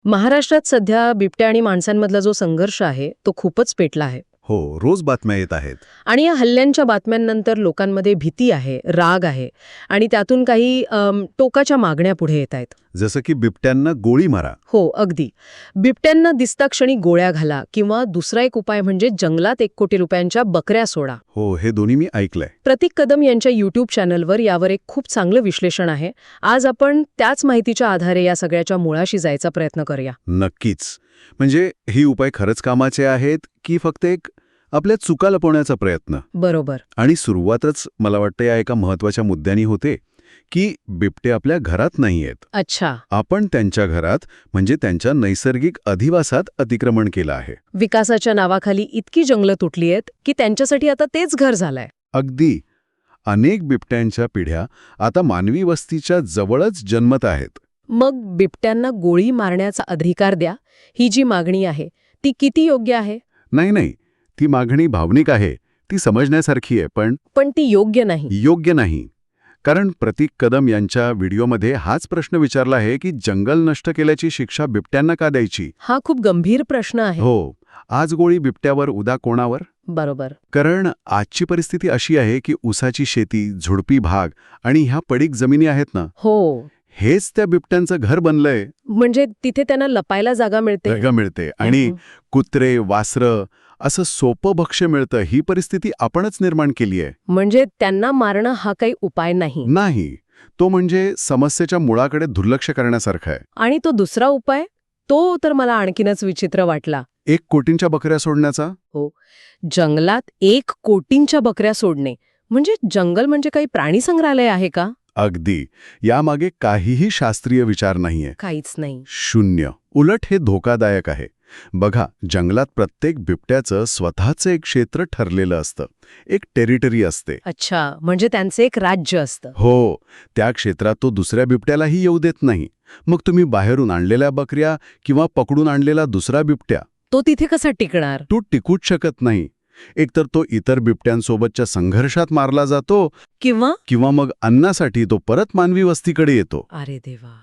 महाराष्ट्रात सध्या बिबट्या आणि माणसांमधला जो संघर्ष आहे तो खूपच पेटला आहे. हो, रोज बातम्या येत आहेत. आणि या हल्ल्यांच्या बातम्यांनंतर लोकांमध्ये भीती आहे, राग आहे आणि त्यातून काही टोकाच्या मागण्या पुढे येत आहेत. जसं की बिबट्यांना गोळी मारा. हो, अगदी. बिबट्यांना दिसता क्षणी गोळ्या घाला किंवा दुसरा एक उपाय म्हणजे जंगलात 1 कोटी रुपयांच्या बकऱ्या सोडा. हो, हे दोन्ही मी ऐकलंय. प्रतीक कदम यांच्या YouTube चॅनलवर यावर एक खूप चांगलं विश्लेषण आहे. आज आपण त्याच माहितीच्या आधारे या सगळ्याच्या मुळाशी जायचा प्रयत्न करूया. नक्कीच. म्हणजे ही उपाय खरंच कामाचे आहेत की फक्त एक आपल्या चुका लपवण्याचा प्रयत्न? बरोबर. आणि सुरुवातच मला वाटतं या एका महत्वाच्या मुद्द्यानी होते की बिबटे आपल्या घरात नाही आहेत. अच्छा. आपण त्यांच्या घरात म्हणजे त्यांच्या नैसर्गिक अधिवासात अतिक्रमण केलं आहे. विकासाच्या नावाखाली इतकी जंगलं तुटली आहेत की त्यांच्यासाठी आता तेच घर झालंय. अगदी. अनेक बिबट्यांच्या पिढ्या आता मानवी वस्तीच्या जवळच जन्मत आहेत. मग बिबट्यांना गोळी मारण्याचा अधिकार द्या, ही जी मागणी आहे ती किती योग्य आहे? नाही, ती मागणी भावनिक आहे, ती समजण्यासारखी आहे, पण ती योग्य नाही. योग्य नाही. कारण प्रतीक कदम यांच्या व्हिडिओमध्ये हाच प्रश्न विचारला आहे की जंगल नष्ट केल्याची शिक्षा बिबट्यांना का द्यायची? हा खूप गंभीर प्रश्न आहे. हो, आज गोळी बिबट्यावर, उद्या कोणावर? बरोबर. कारण आजची परिस्थिती अशी आहे की उसाची शेती, झुडपी भाग आणि ह्या पडीक जमिनी आहेत ना, हो. हेच त्या बिबट्यांचं घर बनलंय. म्हणजे तिथे त्यांना लपायला जागा मिळते. जागा मिळते आणि कुत्रे, वासरं असं सोपं भक्ष्य मिळतं. ही परिस्थिती आपणच निर्माण केली आहे. म्हणजे त्यांना मारणं हा काही उपाय नाही. तो म्हणजे समस्येच्या मुळाकडे दुर्लक्ष करण्यासारखा आहे. आणि तो दुसरा उपाय, तो तर मला आणखीनच विचित्र वाटला. 1 कोटींच्या बकऱ्या सोडण्याचा. हो, जंगलात 1 कोटींच्या बकऱ्या सोडणे म्हणजे जंगल म्हणजे काही प्राणी संग्रहालय आहे का? अगदी. यामागे काहीही शास्त्रीय विचार नाहीये. काहीच नाही. शून्य. उलट हे धोकादायक आहे. बघा, जंगलात प्रत्येक बिबट्याचं स्वतःचं एक क्षेत्र ठरलेलं असतं. एक टेरिटरी असते. अच्छा, म्हणजे त्यांचे एक राज्य असतं. हो, त्या क्षेत्रात तो दुसऱ्या बिबट्यालाही येऊ देत नाही. मग तुम्ही बाहेरून आणलेल्या बकऱ्या किंवा पकडून आणलेला दुसरा बिबट्या, तो तिथे कसा टिकणार? तो टिकूच शकत नाही. एकतर तो इतर बिबट्यांसोबतच्या संघर्षात मारला जातो किंवा मग अन्नासाठी तो परत मानवी वस्तीकडे येतो. अरे देवा,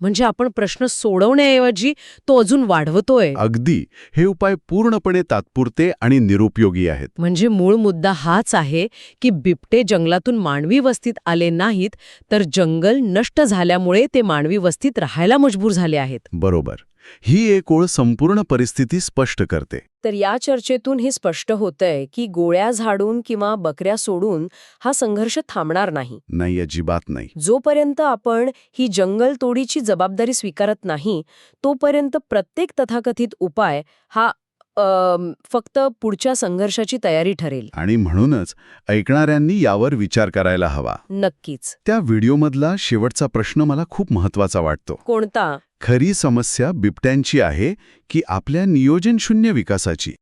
म्हणजे आपण प्रश्न सोडवण्याऐवजी तो अजून वाढवतोय. अगदी. हे उपाय पूर्णपणे तात्पुरते आणि निरुपयोगी आहेत. म्हणजे मूळ मुद्दा हाच आहे की बिबटे जंगलातून मानवी वस्तीत आले नाहीत, तर जंगल नष्ट झाल्यामुळे ते मानवी वस्तीत राहायला मजबूर झाले आहेत. बरोबर. ही एक ओळ संपूर्ण परिस्थिती स्पष्ट करते. तर या चर्चेतून हे स्पष्ट होतंय की गोळ्या झाडून किंवा बकऱ्या सोडून हा संघर्ष थांबणार नाही. नाही, अजिबात नाही. जोपर्यंत आपण ही जंगल तोडीची जबाबदारी स्वीकारत नाही, तोपर्यंत प्रत्येक तथाकथित उपाय हा फक्त पुढच्या संघर्षाची तयारी ठरेल. आणि म्हणूनच ऐकणाऱ्यांनी यावर विचार करायला हवा. नक्कीच. त्या व्हिडिओमधला शेवटचा प्रश्न मला खूप महत्वाचा वाटतो. कोणता? खरी समस्या बिबट्यांची आहे की आपल्या नियोजनशून्य विकासाची?